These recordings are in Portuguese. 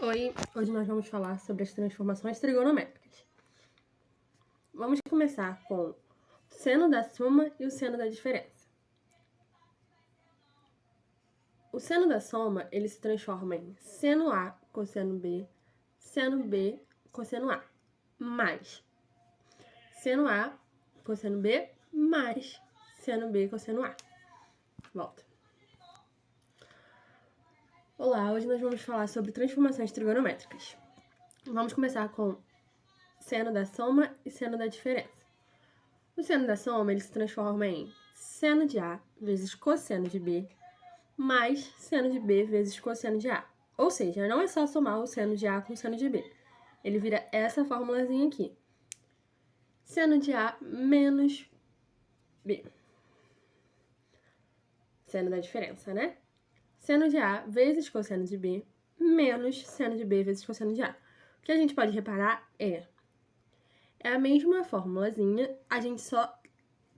Oi, hoje nós vamos falar sobre as transformações trigonométricas. Vamos começar com o seno da soma e o seno da diferença. O seno da soma, ele se transforma em seno A cosseno B cosseno A, mais seno A cosseno B mais seno B cosseno A. Volta. Olá, hoje nós vamos falar sobre transformações trigonométricas. Vamos começar com seno da soma e seno da diferença. O seno da soma, ele se transforma em seno de A vezes cosseno de B mais seno de B vezes cosseno de A. Ou seja, não é só somar o seno de A com o seno de B. Ele vira essa formulazinha aqui. Seno de A menos B. Seno da diferença, né? Seno de A vezes cosseno de B menos seno de B vezes cosseno de A. O que a gente pode reparar é a mesma formulazinha, a gente só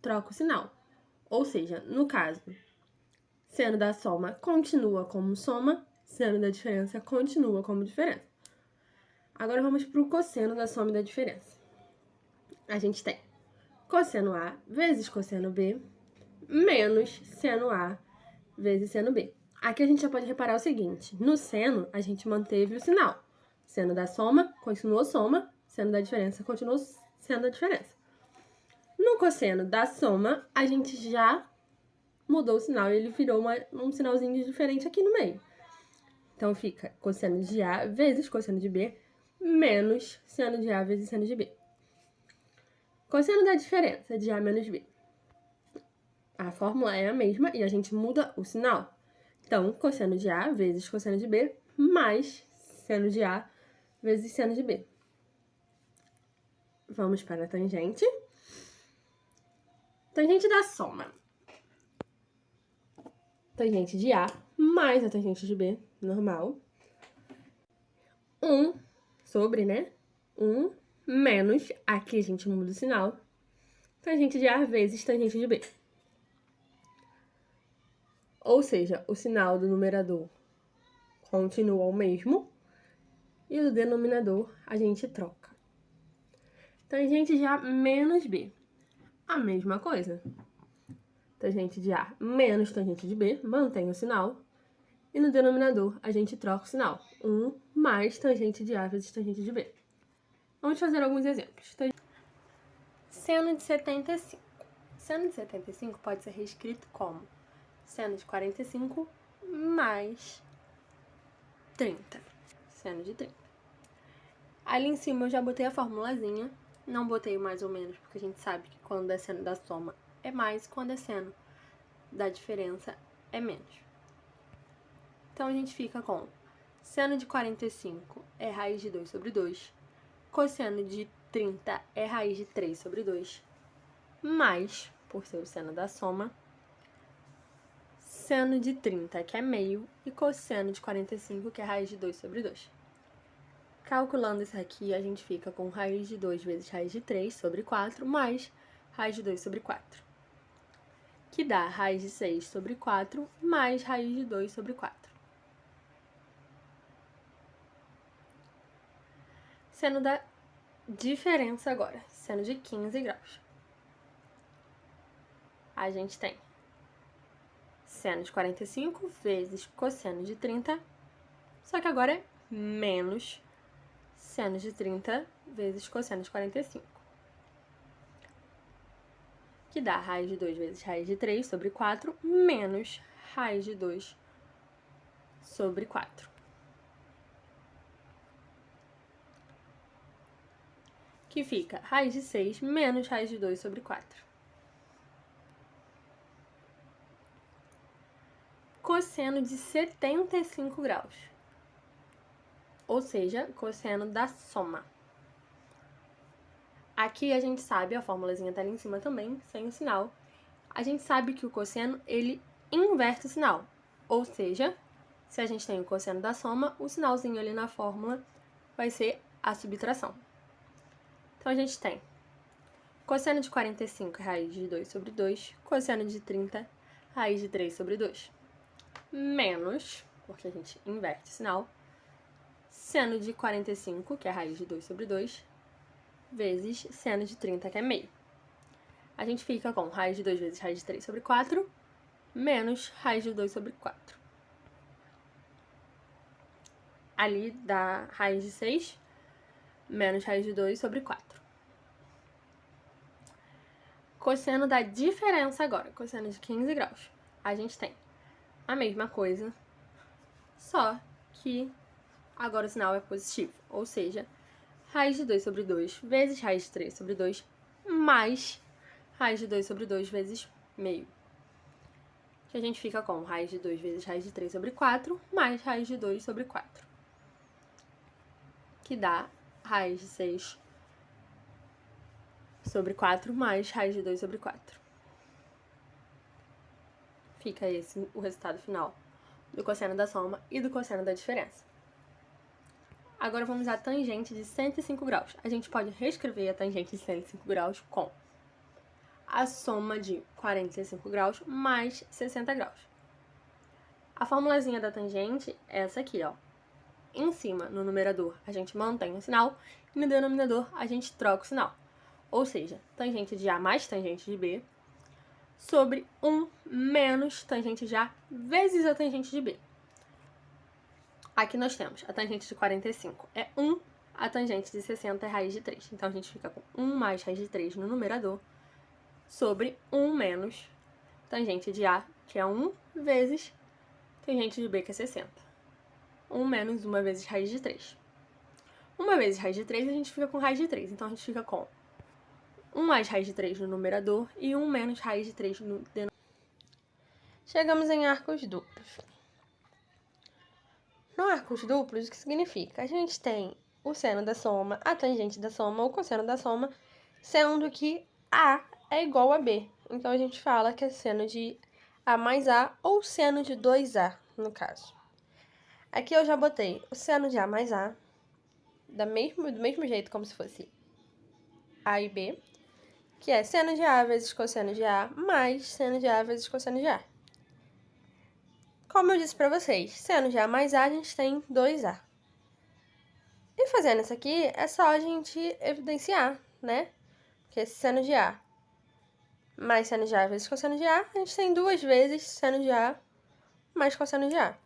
troca o sinal. Ou seja, no caso, seno da soma continua como soma, seno da diferença continua como diferença. Agora vamos para o cosseno da soma e da diferença. A gente tem cosseno A vezes cosseno B menos seno A vezes seno B. Aqui a gente já pode reparar o seguinte, no seno a gente manteve o sinal. Seno da soma continuou soma, seno da diferença continuou seno da diferença. No cosseno da soma, a gente já mudou o sinal e ele virou um sinalzinho diferente aqui no meio. Então fica cosseno de A vezes cosseno de B menos seno de A vezes seno de B. Cosseno da diferença de A menos B. A fórmula é a mesma e a gente muda o sinal. Então, cosseno de A vezes cosseno de B mais seno de A vezes seno de B. Vamos para a tangente. Tangente da soma. Tangente de A mais a tangente de B, normal. 1 sobre, né? 1 menos, aqui a gente muda o sinal, tangente de A vezes tangente de B. Ou seja, o sinal do numerador continua o mesmo e o denominador a gente troca. Tangente de A menos B, a mesma coisa. Tangente de A menos tangente de B, mantém o sinal. E no denominador, a gente troca o sinal. 1 mais tangente de A vezes tangente de B. Vamos fazer alguns exemplos. Seno de 75. Seno de 75 pode ser reescrito como seno de 45 mais 30. Seno de 30. Ali em cima eu já botei a formulazinha. Não botei o mais ou menos, porque a gente sabe que quando é seno da soma é mais, quando é seno da diferença é menos. Então, a gente fica com seno de 45 é raiz de 2 sobre 2, cosseno de 30 é raiz de 3 sobre 2, mais, por ser o seno da soma, seno de 30, que é meio, e cosseno de 45, que é raiz de 2 sobre 2. Calculando isso aqui, a gente fica com raiz de 2 vezes raiz de 3 sobre 4, mais raiz de 2 sobre 4, que dá raiz de 6 sobre 4, mais raiz de 2 sobre 4. Seno da diferença agora, seno de 15 graus. A gente tem seno de 45 vezes cosseno de 30, só que agora é menos seno de 30 vezes cosseno de 45, que dá raiz de 2 vezes raiz de 3 sobre 4, menos raiz de 2 sobre 4. Que fica raiz de 6 menos raiz de 2 sobre 4. Cosseno de 75 graus. Ou seja, cosseno da soma. Aqui a gente sabe, a formulazinha tá ali em cima também, sem o sinal. A gente sabe que o cosseno, ele inverte o sinal. Ou seja, se a gente tem o cosseno da soma, o sinalzinho ali na fórmula vai ser a subtração. Então, a gente tem cosseno de 45 raiz de 2 sobre 2, cosseno de 30 raiz de 3 sobre 2, menos, porque a gente inverte o sinal, seno de 45, que é a raiz de 2 sobre 2, vezes seno de 30, que é meio. A gente fica com raiz de 2 vezes raiz de 3 sobre 4, menos raiz de 2 sobre 4. Ali dá raiz de 6, menos raiz de 2 sobre 4. Cosseno da diferença agora, cosseno de 15 graus. A gente tem a mesma coisa, só que agora o sinal é positivo, ou seja, raiz de 2 sobre 2 vezes raiz de 3 sobre 2 mais raiz de 2 sobre 2 vezes meio. Que a gente fica com raiz de 2 vezes raiz de 3 sobre 4 mais raiz de 2 sobre 4. Que dá raiz de 6 sobre 4 mais raiz de 2 sobre 4. Fica esse o resultado final do cosseno da soma e do cosseno da diferença. Agora vamos à tangente de 105 graus. A gente pode reescrever a tangente de 105 graus com a soma de 45 graus mais 60 graus. A formulazinha da tangente é essa aqui, ó. Em cima, no numerador, a gente mantém o sinal e no denominador a gente troca o sinal. Ou seja, tangente de A mais tangente de B sobre 1 menos tangente de A vezes a tangente de B. Aqui nós temos a tangente de 45 é 1, a tangente de 60 é raiz de 3. Então, a gente fica com 1 mais raiz de 3 no numerador sobre 1 menos tangente de A, que é 1, vezes tangente de B, que é 60. 1 menos 1 vezes raiz de 3. 1 vezes raiz de 3, a gente fica com raiz de 3. Então, a gente fica com 1 mais raiz de 3 no numerador e 1 menos raiz de 3 no denominador. Chegamos em arcos duplos. No arcos duplos, o que significa? A gente tem o seno da soma, a tangente da soma, o cosseno da soma, sendo que A é igual a B. Então, a gente fala que é seno de A mais A ou seno de 2A, no caso. Aqui eu já botei o seno de A mais A, do mesmo jeito como se fosse A e B, que é seno de A vezes cosseno de A mais seno de A vezes cosseno de A. Como eu disse para vocês, seno de A mais A, a gente tem 2A. E fazendo isso aqui, é só a gente evidenciar, né? Que seno de A mais seno de A vezes cosseno de A, a gente tem 2 vezes seno de A mais cosseno de A.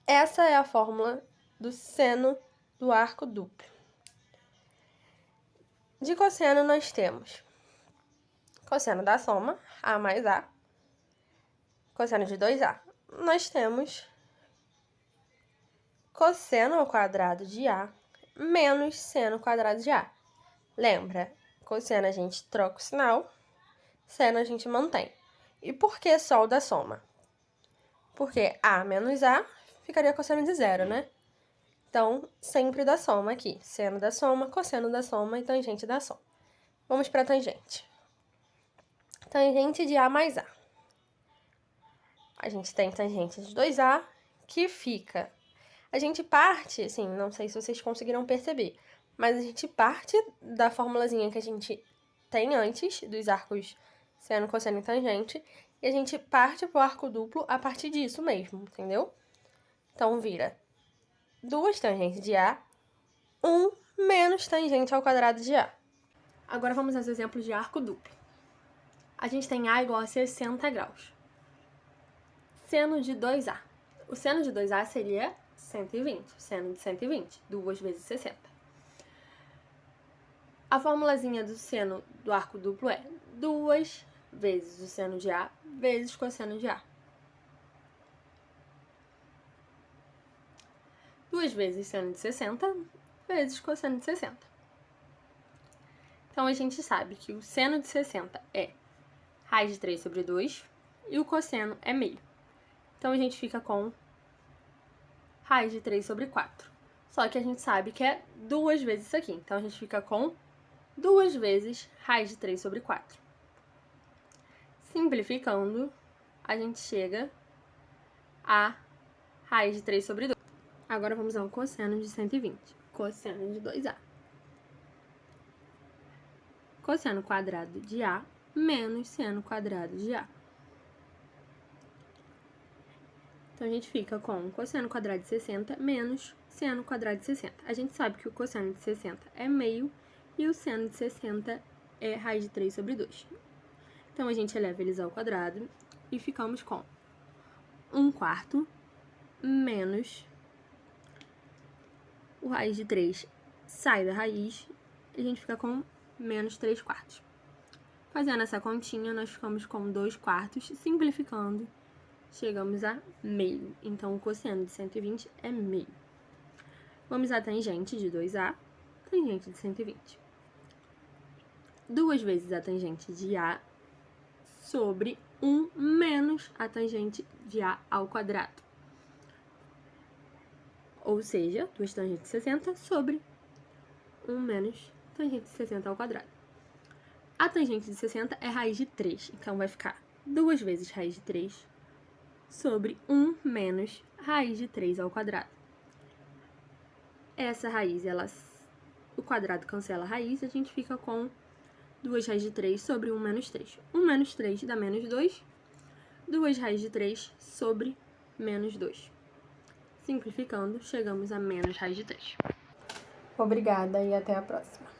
Essa é a fórmula do seno do arco duplo. De cosseno, nós temos cosseno da soma, A mais A, cosseno de 2A. Nós temos cosseno ao quadrado de A menos seno ao quadrado de A. Lembra, cosseno a gente troca o sinal, seno a gente mantém. E por que só o da soma? Porque A menos A ficaria cosseno de 0, né? Então, sempre da soma aqui. Seno da soma, cosseno da soma e tangente da soma. Vamos para a tangente. Tangente de A mais A. A gente tem tangente de 2A, que fica... A gente parte, assim, não sei se vocês conseguiram perceber, mas a gente parte da formulazinha que a gente tem antes, dos arcos seno, cosseno e tangente, e a gente parte pro arco duplo a partir disso mesmo, entendeu? Então, vira 2 tangentes de A, 1 menos tangente ao quadrado de A. Agora vamos aos exemplos de arco duplo. A gente tem A igual a 60 graus. Seno de 2A. O seno de 2A seria 120. Seno de 120, 2 vezes 60. A formulazinha do seno do arco duplo é 2 vezes o seno de A vezes o cosseno de A. 2 vezes seno de 60 vezes cosseno de 60. Então, a gente sabe que o seno de 60 é raiz de 3 sobre 2 e o cosseno é meio. Então, a gente fica com raiz de 3 sobre 4. Só que a gente sabe que é 2 vezes isso aqui. Então, a gente fica com 2 vezes raiz de 3 sobre 4. Simplificando, a gente chega a raiz de 3 sobre 2. Agora, vamos ao cosseno de 120. Cosseno de 2A. Cosseno quadrado de A menos seno quadrado de A. Então, a gente fica com cosseno quadrado de 60 menos seno quadrado de 60. A gente sabe que o cosseno de 60 é meio e o seno de 60 é raiz de 3 sobre 2. Então, a gente eleva eles ao quadrado e ficamos com 1/4 menos o raiz de 3 sai da raiz e a gente fica com menos 3/4. Fazendo essa continha, nós ficamos com 2/4, simplificando, chegamos a meio. Então, o cosseno de 120 é meio. Vamos à tangente de 2A, tangente de 120. 2 vezes a tangente de A sobre 1 menos a tangente de A ao quadrado. Ou seja, 2 tangentes de 60 sobre 1 menos tangente de 60 ao quadrado. A tangente de 60 é raiz de 3, então vai ficar 2 vezes raiz de 3 sobre 1 menos raiz de 3 ao quadrado. Essa raiz, o quadrado cancela a raiz, a gente fica com 2 raiz de 3 sobre 1 menos 3. 1 menos 3 dá menos 2. 2 raiz de 3 sobre menos 2. Simplificando, chegamos a menos raiz de 3. Obrigada e até a próxima.